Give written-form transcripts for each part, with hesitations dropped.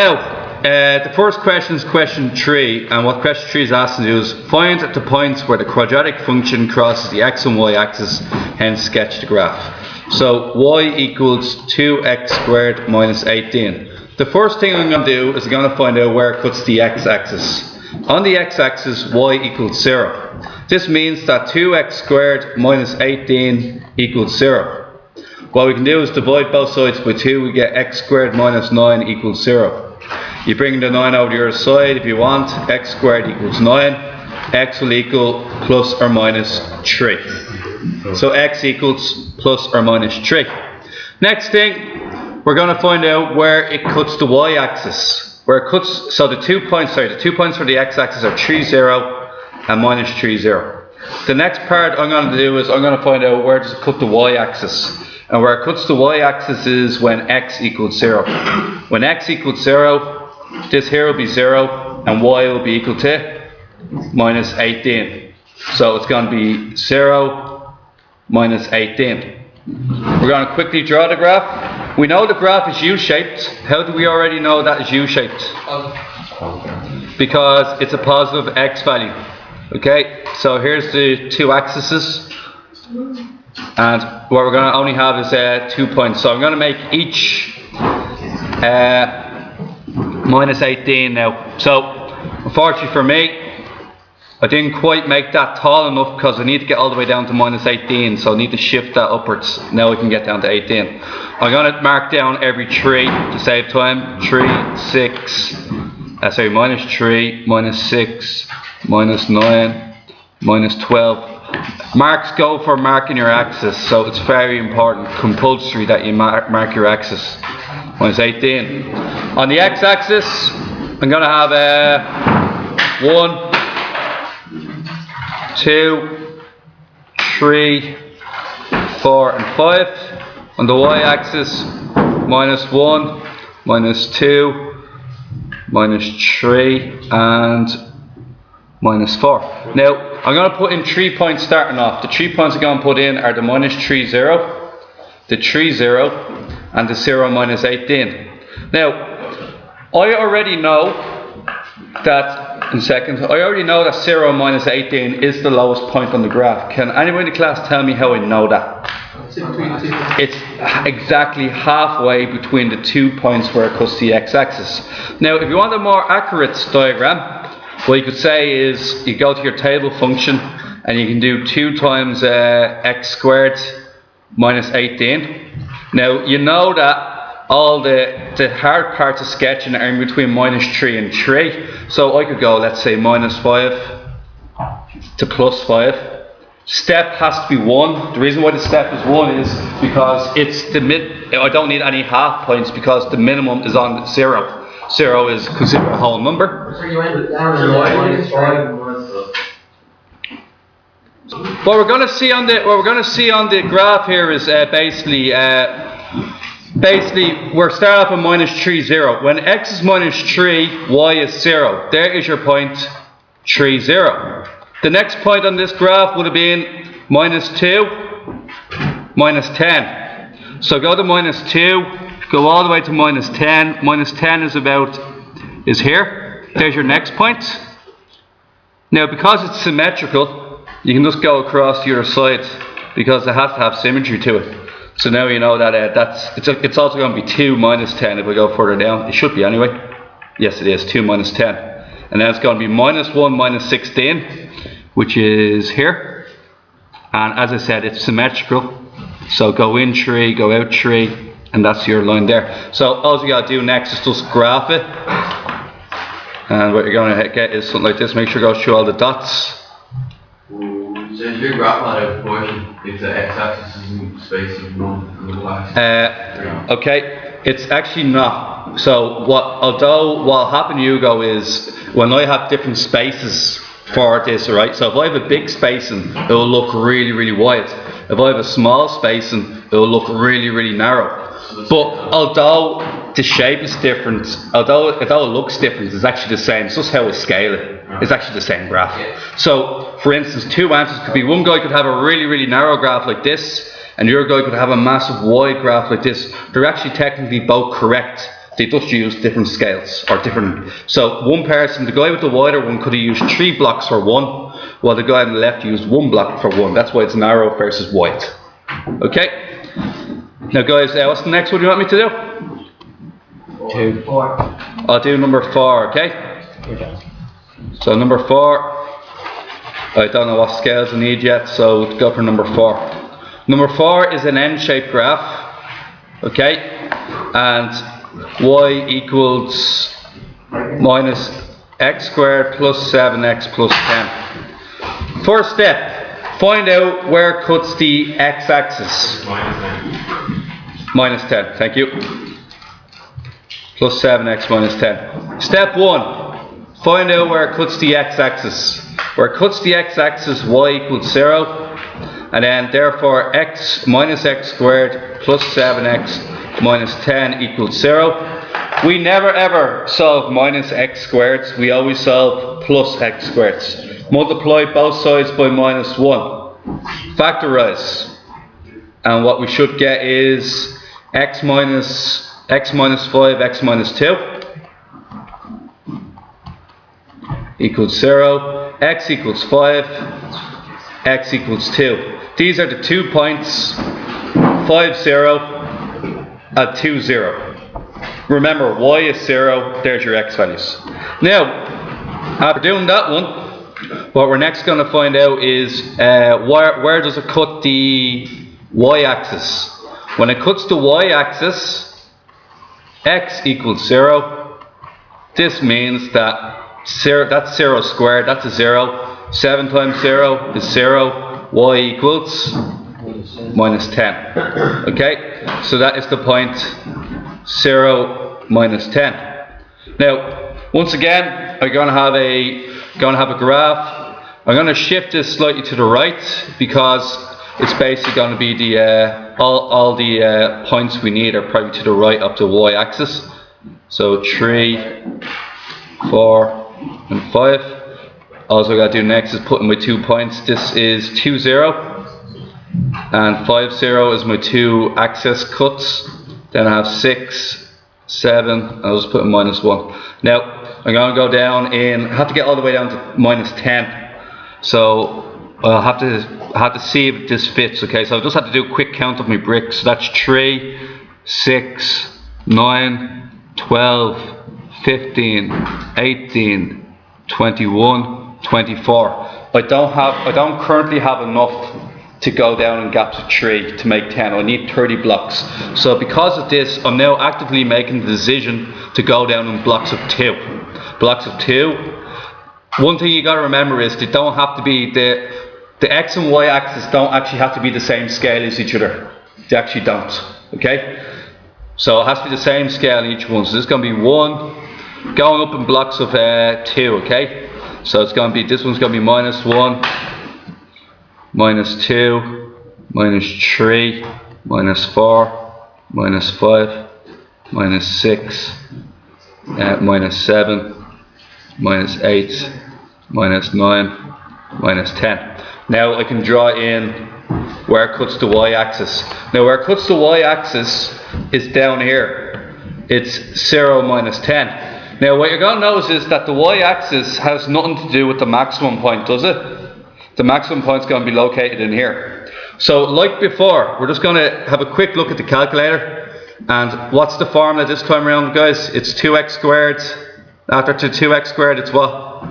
The first question is question 3, and what question 3 is asking you is find the points where the quadratic function crosses the x and y axis, hence sketch the graph. So y equals 2x squared minus 18. The first thing I'm going to do is I'm going to find out where it cuts the x-axis. On the x-axis, y equals 0. This means that 2x squared minus 18 equals 0. What we can do is divide both sides by 2, we get x squared minus 9 equals 0. You bring the 9 over to your side if you want, x squared equals 9, x will equal plus or minus 3. So x equals plus or minus 3. Next thing, we're going to find out where it cuts the y-axis. Where it cuts, so the 2 points for the x-axis are 3, 0 and minus 3, 0. The next part I'm going to do is I'm going to find out where does it cut the y-axis. And where it cuts the y-axis is when x equals 0. When x equals 0, this here will be 0 and y will be equal to minus 18. So it's going to be 0 minus 18. We're going to quickly draw the graph. We know the graph is U-shaped. How do we already know that is U-shaped? Because it's a positive x value. Okay, so here's the two axes. And what we're going to only have is 2 points. So I'm going to make each minus 18 now. So unfortunately for me, I didn't quite make that tall enough because I need to get all the way down to minus 18. So I need to shift that upwards. Now I can get down to 18. I'm going to mark down every 3 to save time. 3, 6, minus 3, minus 6, minus 9, minus 12. Marks go for marking your axis, so it's very important, compulsory that you mark your axis. Minus 18. On the x-axis, I'm going to have 1, 2, 3, 4 and 5. On the y-axis, minus 1, minus 2, minus 3 and minus 4. Now, I'm going to put in 3 points starting off. The 3 points I'm going to put in are the minus 3, 0, the 3, 0, and the 0 minus 18. Now, I already know that, in seconds, I already know that 0 minus 18 is the lowest point on the graph. Can anyone in the class tell me how I know that? It's exactly halfway between the 2 points where it cuts the x-axis. Now, if you want a more accurate diagram, what you could say is you go to your table function and you can do 2 times x squared minus 18. Now you know that all the hard parts of sketching are in between minus 3 and 3. So I could go, let's say, minus 5 to plus 5. Step has to be 1. The reason why the step is 1 is because it's the I don't need any half points because the minimum is on 0. 0 is considered a whole number. So you ended down to minus 5. What we're going to see on the graph here is basically we're starting off at minus 3, 0. When x is minus 3, y is 0. There is your point 3, 0. The next point on this graph would have been minus 2, minus 10. So go to minus 2. Go all the way to minus 10. Minus 10 is here. There's your next point. Now, because it's symmetrical, you can just go across the other side because it has to have symmetry to it. So now you know that it's also going to be 2 minus 10 if we go further down. It should be anyway. Yes, it is 2 minus 10. And then it's going to be minus 1 minus 16, which is here. And as I said, it's symmetrical. So go in 3, go out 3. And that's your line there. So all you got to do next is just graph it. And what you're going to get is something like this. Make sure it goes through all the dots. So is your graph out of proportion if the x-axis is in space of 1 and the y-axis? Okay, it's actually not. So what'll happen, Hugo, is when I have different spaces for this, right? So if I have a big spacing, it will look really, really wide. If I have a small spacing, it will look really, really narrow. But although the shape is different, although it looks different, it's actually the same. It's just how we scale it. It's actually the same graph. So, for instance, 2 answers could be: one guy could have a really, really narrow graph like this, and the other guy could have a massive wide graph like this. They're actually technically both correct. they just use different scales or different. So one person, the guy with the wider one, could have used 3 blocks for 1, while the guy on the left used 1 block for 1. That's why it's narrow versus wide. Okay. Now, guys, what's the next one you want me to do? 2. 4. I'll do number 4. Okay. So number 4. I don't know what scales I need yet, so go for number 4. Number 4 is an N-shaped graph, okay, and y equals minus x squared plus 7x plus 10. First step, find out where cuts the x-axis. Minus 10, thank you. Plus 7x minus 10. Step 1, find out where it cuts the x-axis. Where it cuts the x-axis, y equals 0. And then therefore x minus x squared plus 7x minus 10 equals 0. We never ever solve minus x squareds, we always solve plus x squareds. Multiply both sides by minus 1. Factorize. And what we should get is x minus 5, x minus 2 equals 0. X equals 5, x equals 2. These are the 2 points, 5, 0, and 2, 0. Remember, y is 0, there's your x values. Now, after doing that one, what we're next going to find out is where does it cut the y-axis. When it cuts the y-axis, x equals 0. This means that 0, that's 0 squared, that's a 0. 7 times 0 is 0. Y equals minus 10. Okay, so that is the point 0 minus 10. Now, once again, I'm going to have a graph. I'm going to shift this slightly to the right because it's basically going to be the all the points we need are probably to the right of the y-axis. So 3, 4, and 5. All I got to do next is put in my 2 points. This is 2, 0, and 5, 0 is my 2 axis cuts. Then I have 6, 7, I'll just put in minus 1. Now, I'm going to go down I have to get all the way down to minus 10. So, I'll have to see if this fits, okay? So I just have to do a quick count of my bricks. So that's 3, 6, 9, 12, 15, 18, 21, 24. I don't currently have enough to go down in gaps of 3 to make 10. I need 30 blocks. So because of this, I'm now actively making the decision to go down in blocks of 2. Blocks of 2. One thing you got to remember is they don't have to be the x and y axis don't actually have to be the same scale as each other. They actually don't. Okay. So it has to be the same scale in each one. So this is going to be 1 going up in blocks of 2. Okay. So it's going to be, this one's going to be minus 1, minus 2, minus 3, minus 4, minus 5, minus 6, minus 7, minus 8, minus 9, minus 10. Now I can draw in where it cuts the y-axis. Now where it cuts the y-axis is down here. It's 0 minus 10. Now what you're going to notice is that the y-axis has nothing to do with the maximum point, does it? The maximum point is going to be located in here. So like before, we're just going to have a quick look at the calculator. And what's the formula this time around, guys? It's 2x squared. After 2x squared, it's what?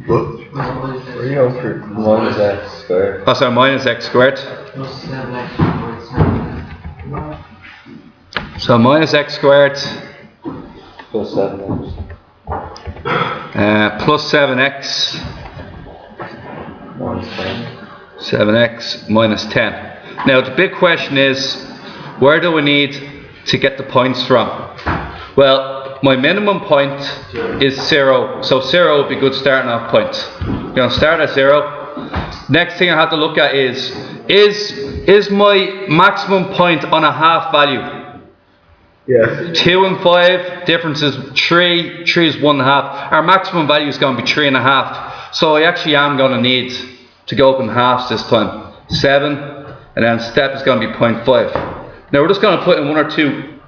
Where you go for minus x squared? Oh, sorry, minus x squared. Plus 7x minus 10. So minus x squared. Plus 7x. Plus 7x. Minus 10. 7x minus 10. Now the big question is, where do we need to get the points from? Well, my minimum point is 0. So 0 would be a good starting off point. We're going to start at 0. Next thing I have to look at is my maximum point on a half value? Yeah. 2 and 5, difference is 3. 3 is 1.5. Our maximum value is going to be 3.5. So I actually am going to need to go up in halves this time. 7, and then step is going to be 0.5. Now we're just going to put in 1 or 2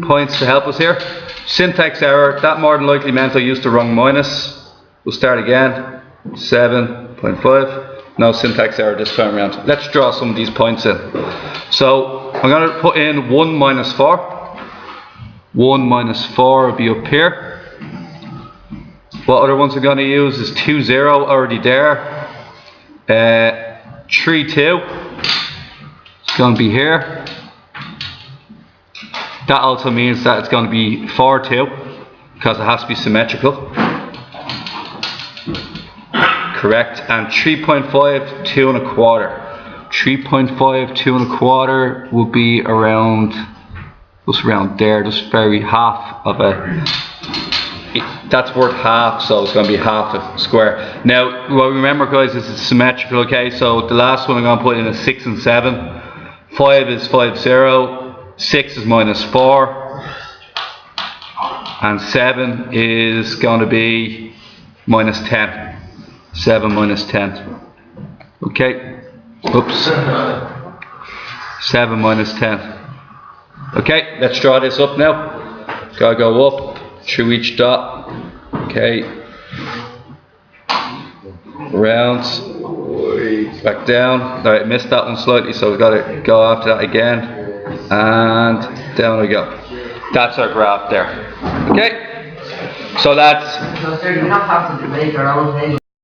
points to help us here. Syntax error, that more than likely meant I used the wrong minus. We'll start again. 7.5. No syntax error this time around. Let's draw some of these points in. So I'm going to put in 1 minus 4. 1 minus 4 will be up here. What other ones I'm going to use is 2, 0, already there. 3, 2. It's going to be here. That also means that it's going to be 4, 2, because it has to be symmetrical. Correct. And 3.5, 2 1/4. 3.5, 2 1/4 will be around, just around there, just very half of a. That's worth half, so it's going to be half a square. Now, well, remember, guys, this is symmetrical. Okay, so the last one I'm going to put in is 6 and 7. 5 is 5, 0. 6 is minus 4. And 7 is going to be minus 10. 7 minus 10. Okay. Oops. 7 minus 10. Okay, let's draw this up now. Gotta go up through each dot. Okay. Round. Back down. Alright, missed that one slightly, so we've got to go after that again. And down we go. That's our graph there. Okay. So that's.